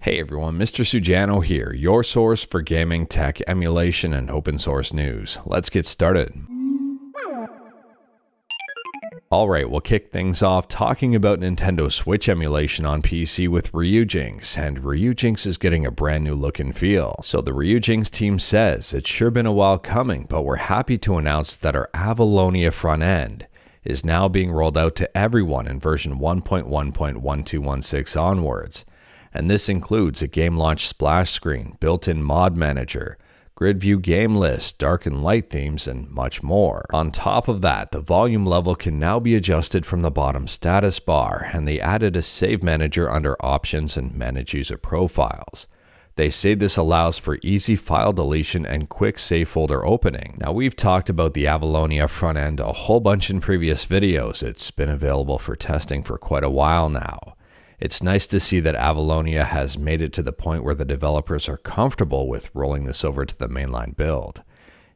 Hey everyone, Mr. Sujano here, your source for gaming, tech, emulation, and open source news. Let's get started. Alright, we'll kick things off talking about Nintendo Switch emulation on PC with Ryujinx, and Ryujinx is getting a brand new look and feel. So the Ryujinx team says, it's sure been a while coming, but we're happy to announce that our Avalonia front end is now being rolled out to everyone in version 1.1.1216 onwards. And this includes a game launch splash screen, built-in mod manager, grid view game list, dark and light themes, and much more. On top of that, the volume level can now be adjusted from the bottom status bar, and they added a save manager under options and manage user profiles. They say this allows for easy file deletion and quick save folder opening. Now, we've talked about the Avalonia front end a whole bunch in previous videos. It's been available for testing for quite a while now. It's nice to see that Avalonia has made it to the point where the developers are comfortable with rolling this over to the mainline build.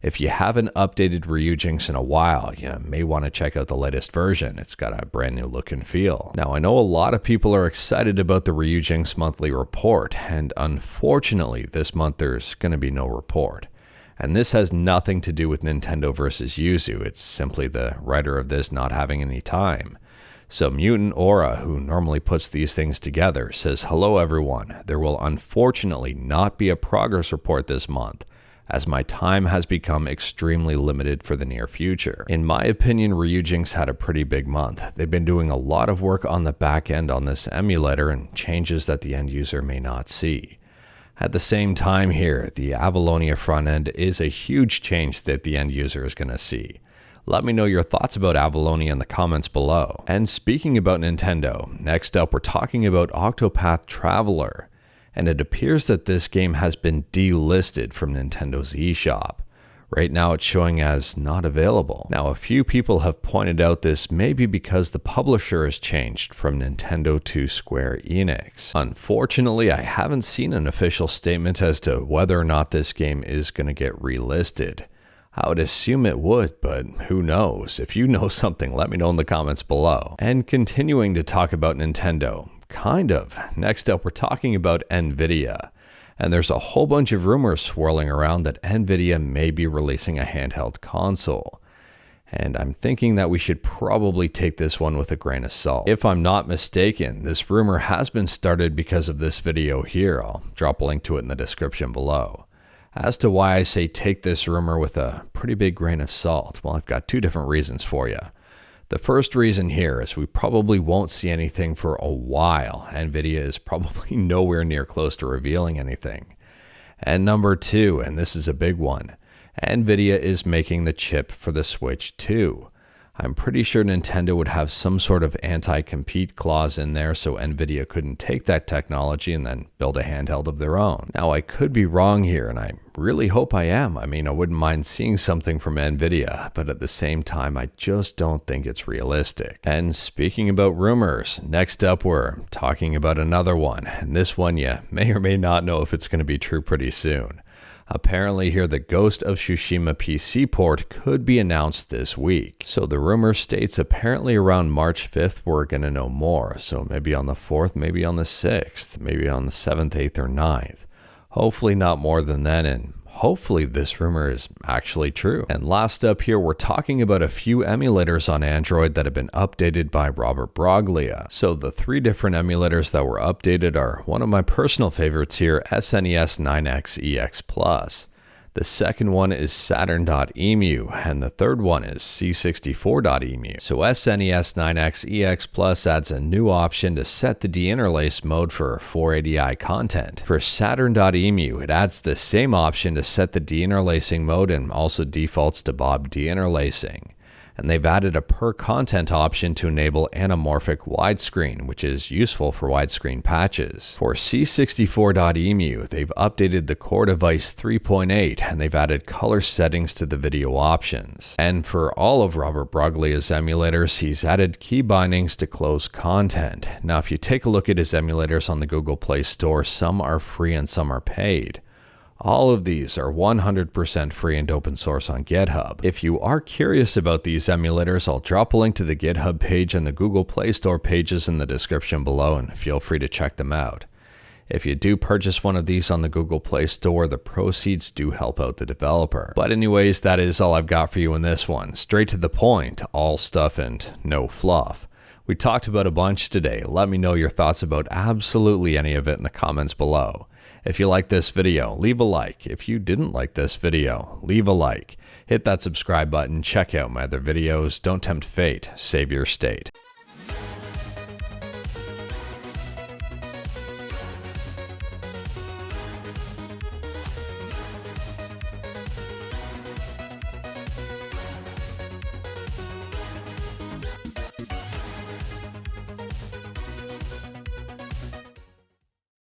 If you haven't updated Ryujinx in a while, you may want to check out the latest version. It's got a brand new look and feel. Now, I know a lot of people are excited about the Ryujinx monthly report, and unfortunately, this month there's going to be no report. And this has nothing to do with Nintendo versus Yuzu. It's simply the writer of this not having any time. So Mutant Aura, who normally puts these things together, says, "Hello everyone, there will unfortunately not be a progress report this month, as my time has become extremely limited for the near future." In my opinion, Ryujinx had a pretty big month. They've been doing a lot of work on the back end on this emulator and changes that the end user may not see. At the same time here, the Avalonia front end is a huge change that the end user is going to see. Let me know your thoughts about Avalonia in the comments below. And speaking about Nintendo, next up we're talking about Octopath Traveler, and it appears that this game has been delisted from Nintendo's eShop. Right now it's showing as not available. Now, a few people have pointed out this may be because the publisher has changed from Nintendo to Square Enix. Unfortunately, I haven't seen an official statement as to whether or not this game is going to get relisted. I would assume it would, but who knows? If you know something, let me know in the comments below. And continuing to talk about Nintendo, kind of. Next up, we're talking about Nvidia. And there's a whole bunch of rumors swirling around that Nvidia may be releasing a handheld console. And I'm thinking that we should probably take this one with a grain of salt. If I'm not mistaken, this rumor has been started because of this video here. I'll drop a link to it in the description below. As to why I say take this rumor with a pretty big grain of salt, well, I've got two different reasons for you. The first reason here is we probably won't see anything for a while. Nvidia is probably nowhere near close to revealing anything. And number two, and this is a big one, Nvidia is making the chip for the Switch 2. I'm pretty sure Nintendo would have some sort of anti-compete clause in there so Nvidia couldn't take that technology and then build a handheld of their own. Now, I could be wrong here, and I really hope I am. I mean, I wouldn't mind seeing something from Nvidia, but at the same time, I just don't think it's realistic. And speaking about rumors, next up we're talking about another one, and this one you may or may not know if it's going to be true pretty soon. Apparently here, the Ghost of Tsushima PC port could be announced this week. So the rumor states apparently around March 5th we're going to know more. So maybe on the 4th, maybe on the 6th, maybe on the 7th, 8th, or 9th. Hopefully not more than then, and hopefully this rumor is actually true. And last up here, we're talking about a few emulators on Android that have been updated by Robert Broglia. So the three different emulators that were updated are one of my personal favorites here, SNES 9X EX Plus. The second one is Saturn.emu, and the third one is C64.emu. So SNES 9X EX Plus adds a new option to set the deinterlace mode for 480i content. For Saturn.emu, it adds the same option to set the deinterlacing mode and also defaults to Bob deinterlacing. And they've added a per content option to enable anamorphic widescreen, which is useful for widescreen patches. For C64.emu, they've updated the core device 3.8 and they've added color settings to the video options. And for all of Robert Broglia's emulators, he's added key bindings to close content. Now, if you take a look at his emulators on the Google Play Store, some are free and some are paid. All of these are 100% free and open source on GitHub. If you are curious about these emulators, I'll drop a link to the GitHub page and the Google Play Store pages in the description below, and feel free to check them out. If you do purchase one of these on the Google Play Store, the proceeds do help out the developer. But anyways, that is all I've got for you in this one. Straight to the point, all stuff and no fluff. We talked about a bunch today. Let me know your thoughts about absolutely any of it in the comments below. If you like this video, leave a like. If you didn't like this video, leave a like. Hit that subscribe button, check out my other videos. Don't tempt fate, save your state.